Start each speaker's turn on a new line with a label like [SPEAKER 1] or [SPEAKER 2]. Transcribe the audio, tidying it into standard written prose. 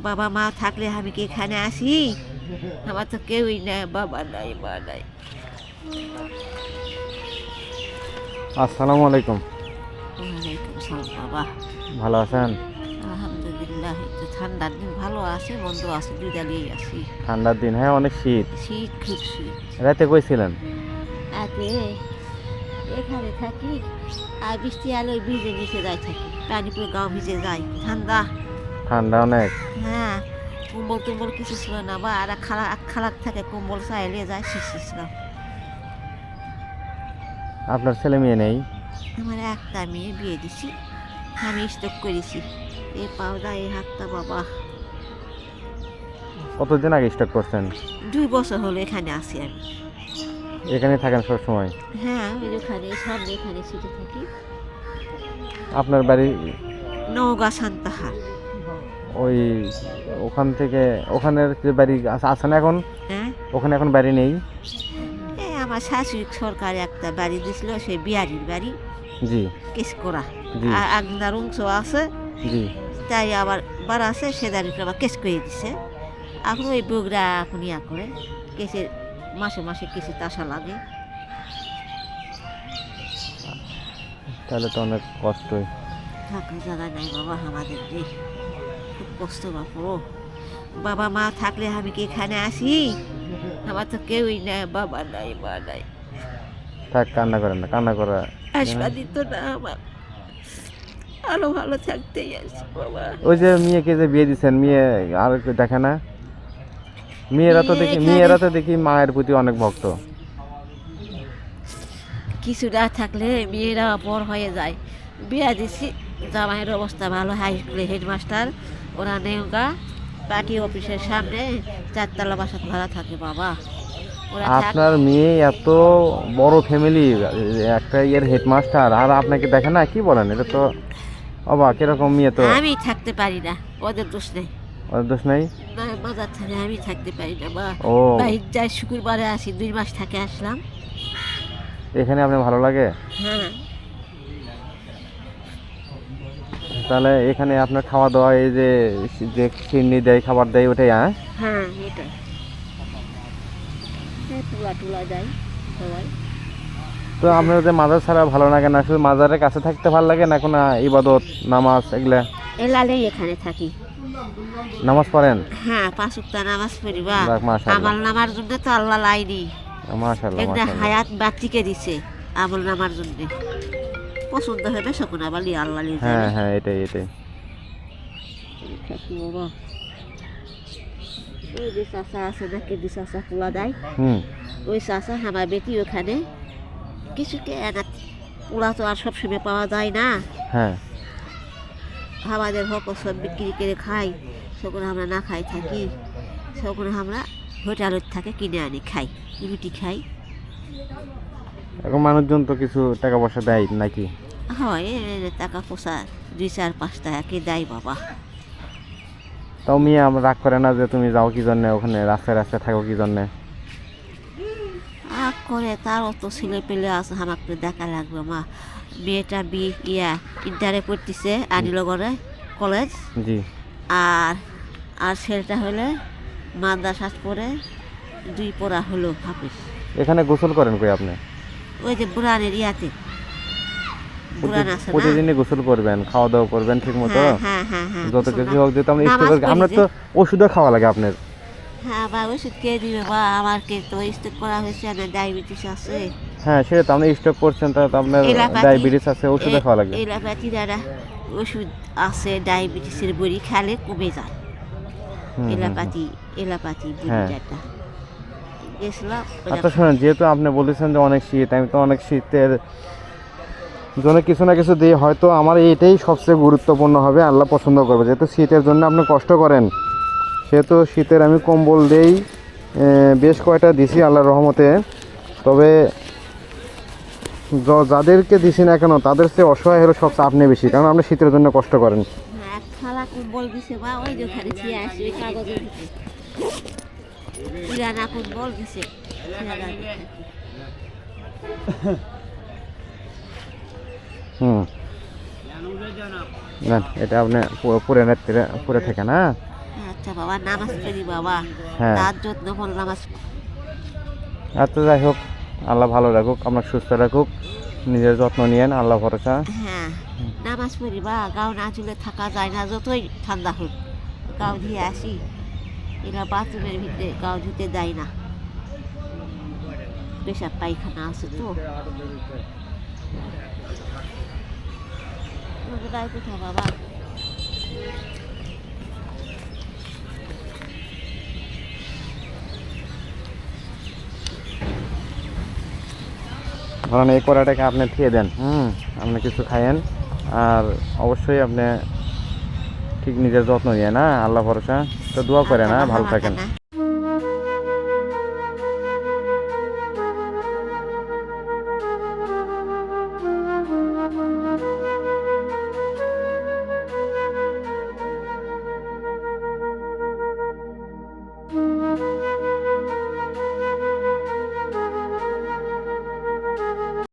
[SPEAKER 1] বাবা মা থাকলে আমি কি এখানে আসি? আমার তো কেউই নাই, বাবা নাই, মা নাই।
[SPEAKER 2] আসসালামু আলাইকুম।
[SPEAKER 1] ওয়ালাইকুম সালাম বাবা।
[SPEAKER 2] ভালো আছেন?
[SPEAKER 1] আলহামদুলিল্লাহ, এই তো ঠান্ডার দিন ভালো আছে, মন্দ আছে, দুইটা নিয়েই আছি।
[SPEAKER 2] ঠান্ডার দিন, হ্যাঁ অনেক শীত।
[SPEAKER 1] শীত, খুব শীত।
[SPEAKER 2] রাতে কইছিলেন?
[SPEAKER 1] আগে এখানে থাকি, আর বৃষ্টি আলো ভিজে নিচে যাই থাকি, পানি পুরো গাও ভিজে যায়, ঠান্ডা।
[SPEAKER 2] ঠান্ডা অনেক।
[SPEAKER 1] হ্যাঁ, কম্বল টম্বল কিছু ছিল না, বা আর খালাক থাকে, কম্বল চাইলে যায়, শিখছিলাম।
[SPEAKER 2] আপনার ছেলে মেয়ে নেই?
[SPEAKER 1] আমার একটা মেয়ে বিয়ে দিছি, আমি স্টক করেছি, এই পাউডার এই হাতটা বাবা।
[SPEAKER 2] কতদিন আগে স্টক করছেন?
[SPEAKER 1] 2 বছর হলো এখানে আছি আমি।
[SPEAKER 2] এখানে থাকেন সব সময়?
[SPEAKER 1] হ্যাঁ, ওই ওখানে সামনে এখানে ছুটে থাকি।
[SPEAKER 2] আপনার বাড়ি?
[SPEAKER 1] নওগাঁ সান্তাহার।
[SPEAKER 2] ওই ওখান থেকে ওখানের যে বাড়ি আছে না এখন?
[SPEAKER 1] হ্যাঁ,
[SPEAKER 2] ওখানে এখন বাড়ি নেই?
[SPEAKER 1] এই আমার শাশুড়ি সরকারে একটা বাড়ি দিছিল, সেই বিহারির বাড়ি,
[SPEAKER 2] জি
[SPEAKER 1] কেস করা।
[SPEAKER 2] জি
[SPEAKER 1] আর আগনার অংশ আছে,
[SPEAKER 2] জি।
[SPEAKER 1] তাই আবার বার আছে, সে দাঁড়িয়ে আবার কেস করে দিছে। এখন ওই বগুড়া এখন ইয়া করে, কেসের মাসে মাসে কেসে তাসা লাগে।
[SPEAKER 2] তাহলে তো অনেক কষ্টই।
[SPEAKER 1] থাকা জায়গা নাই বাবা আমাদের, রে খুব কষ্ট বাপুরো। বাবা মা থাকলে আমি কি এখানে আসি? আমার তো কেউই নাই, বাবা নাই, মা নাই।
[SPEAKER 2] থাক, কান্না করেন না, কান্না করা।
[SPEAKER 1] আসবা দিত না আমার, আরো ভালো থাকতেই আসি বাবা।
[SPEAKER 2] ওই যে মেয়েকে যে বিয়ে দিচ্ছেন, মেয়ে আর কেউ দেখে না? মেয়েরা তো দেখি, মেয়েরা তো দেখি মায়ের প্রতি অনেক ভক্ত।
[SPEAKER 1] কিছুটা থাকলে মেয়েরা বড় হয়ে যায়। বিয়া দিছি, জামাইয়ের অবস্থা ভালো, হাই স্কুলে হেডমাস্টার, ওরা নেওগা পার্টি অফিসের সামনে 4 তলা বাসা ভাড়া থাকে বাবা। ওরা
[SPEAKER 2] আপনার মেয়ে এত বড় ফ্যামিলি, একটা ইয়ের হেডমাস্টার, আর আপনাকে দেখে না? কি বলেন, এটা তো অবাক। কিরকম মেয়ে! তো
[SPEAKER 1] আমি থাকতে পারি না, ওদের দোষ নেই।
[SPEAKER 2] ওদের দোষ নাই?
[SPEAKER 1] না, বাজার থাকে, আমি থাকতে পারি না বা
[SPEAKER 2] ও,
[SPEAKER 1] বাইর যাই, শুক্রবারে আসি, 2 মাস থাকে আসলাম।
[SPEAKER 2] এখানে আপনার ভালো লাগে?
[SPEAKER 1] হ্যাঁ,
[SPEAKER 2] তাহলে এখানে আপনার খাওয়া দাওয়া, এই যে যে সিন্নি দেয়, খাবার দেয়, ওটাই? হ্যাঁ
[SPEAKER 1] হ্যাঁ, এটাই। টুলা টুলা যায় সবাই।
[SPEAKER 2] তো আপনার যে মাজার ছাড়া ভালো লাগে না? শুধু মাজারের কাছে থাকতে ভালো লাগে না? কোনো ইবাদত নামাজ এগুলা?
[SPEAKER 1] এলালেই এখানে থাকি।
[SPEAKER 2] নামাজ পড়েন?
[SPEAKER 1] হ্যাঁ, 5 ওয়াক্ত নামাজ পড়িবা।
[SPEAKER 2] যাক, মাশাআল্লাহ।
[SPEAKER 1] আমল নামার জন্য তো আল্লাহ লাইনি,
[SPEAKER 2] মাশাআল্লাহ
[SPEAKER 1] একটা
[SPEAKER 2] মাশাআল্লাহ।
[SPEAKER 1] হায়াত বাচ্চিকে দিছে আমল নামার জন্য। পছন্দ হবে সকন আবার আল্লাহ নিয়ে
[SPEAKER 2] হ্যাঁ
[SPEAKER 1] যাবে।
[SPEAKER 2] হ্যাঁ, এটাই এটাই।
[SPEAKER 1] থাকি বাবা। ওই যে চাষা আছে না, কেদি চাষা পোলা দেয়,
[SPEAKER 2] হুম।
[SPEAKER 1] ওই চাষা আমার বেটি ওখানে কিছুকে এনা। পোলা তো আর সবসময় পাওয়া যায় না,
[SPEAKER 2] হ্যাঁ,
[SPEAKER 1] আমাদের হক সব বিক্রি করে খাই, সকল আমরা না খাই থাকি, সকল আমরা হোটেলত থাকে কিনে আনি খাই, রুটি খাই।
[SPEAKER 2] এখন মানুষজন তো কিছু টাকা পয়সা দেয় নাকি?
[SPEAKER 1] হয়, টাকা পয়সা 2-4-5 টাকা কে দেয় বাবা।
[SPEAKER 2] তাও মেয়ে আমরা রাগ করে না যে তুমি যাও কি জন্যে, ওখানে রাস্তায় রাস্তায় থাকো কি জন্যে?
[SPEAKER 1] আগ করে তার অত ছেলে পেলে আছে, আমাকে দেখা লাগবে মা। মেয়েটা ইন্টারে পড়তেছে আনিলগড়ে কলেজ,
[SPEAKER 2] জি।
[SPEAKER 1] আর আর ছেলেটা হলে মাদ্রাসা পড়ে, 2 পড়া হলো হাফিজ।
[SPEAKER 2] এখানে গোসল করেন কই আপনি?
[SPEAKER 1] ওই যে বুড়ানের ইয়াতে, বুড়ান আছে না?
[SPEAKER 2] প্রতিদিনই গোসল করবেন, খাওয়া দাওয়া করবেন ঠিক মতো,
[SPEAKER 1] হ্যাঁ হ্যাঁ হ্যাঁ হ্যাঁ,
[SPEAKER 2] যত কিছু হোক। যেহেতু আমরা
[SPEAKER 1] নামাজ
[SPEAKER 2] স্টক,
[SPEAKER 1] পড়ি
[SPEAKER 2] আপনার
[SPEAKER 1] যে।
[SPEAKER 2] তো ওষুধও খাওয়া লাগে আপনার।
[SPEAKER 1] হ্যাঁ, বা ওষুধ কে দিবে বা, আমার কে তো স্টক করা হয়েছে, আমার ডায়াবেটিস আছে।
[SPEAKER 2] হ্যাঁ, সেটা তো আপনি স্টক করছেন, তাহলে তো আপনার ডায়াবেটিস আছে, ওষুধও খাওয়া লাগে।
[SPEAKER 1] এলাপাতি দ্বারা ওষুধ আছে, ডায়াবেটিসের বড়ি খেলে কমে যায়।
[SPEAKER 2] হুম, হুম,
[SPEAKER 1] এলাপাতি
[SPEAKER 2] হ্যাঁ।
[SPEAKER 1] বড়িটা গেছিলাম।
[SPEAKER 2] আচ্ছা শোনেন, যেহেতু আপনি বলেছেন যে অনেক শীত, আমি তো অনেক শীতের জন্য কিছু না কিছু দিই, হয়তো আমার এইটাই সবচেয়ে গুরুত্বপূর্ণ হবে, আল্লাহ পছন্দ করবে। যেহেতু শীতের জন্য আপনি কষ্ট করেন, সেহেতু শীতের আমি কম্বল দেই, বেশ কয়টা দিছি আল্লাহর রহমতে। তবে যাদেরকে দিছি না কেন, তাদের চেয়ে অসহায় হলো সবচেয়ে আপনি বেশি, কারণ আপনি শীতের জন্য কষ্ট করেন।
[SPEAKER 1] হ্যাঁ, খালা কম্বল দিছে বা, ওই যে ওখানে ছিঁড়ে আসছে ওই কাগজের ভিতরে, পুরানা কম্বল দিছে।
[SPEAKER 2] হুম, না এটা আপনি পুরে থেকে না?
[SPEAKER 1] আচ্ছা বাবা, নামাজ পড়ি বাবা,
[SPEAKER 2] হ্যাঁ।
[SPEAKER 1] তার যত্ন করে নামাজ।
[SPEAKER 2] আচ্ছা যাই হোক, আল্লাহ ভালো রাখুক, আপনার সুস্থ রাখুক, নিজের যত্ন নিয়েন, আল্লাহ ভরসা।
[SPEAKER 1] হ্যাঁ, নামাজ পড়ি বা গাও না চুলে থাকা যায় না, যতই ঠান্ডা হোক গাও ধুয়ে আসি। এরা বাথরুমের ভিতরে গাও ধুতে দেয় না, পেশাব পায়খানা আছে তো। কোথায় কোথায় বাবা?
[SPEAKER 2] ধরেন এই কড়াটাকে আপনি খেয়ে দেন, আপনি কিছু খাইয়েন, আর অবশ্যই আপনি ঠিক নিজের যত্ন নিয়ে না, আল্লাহ ভরসা। তো দোয়া করেন, ভালো থাকেন।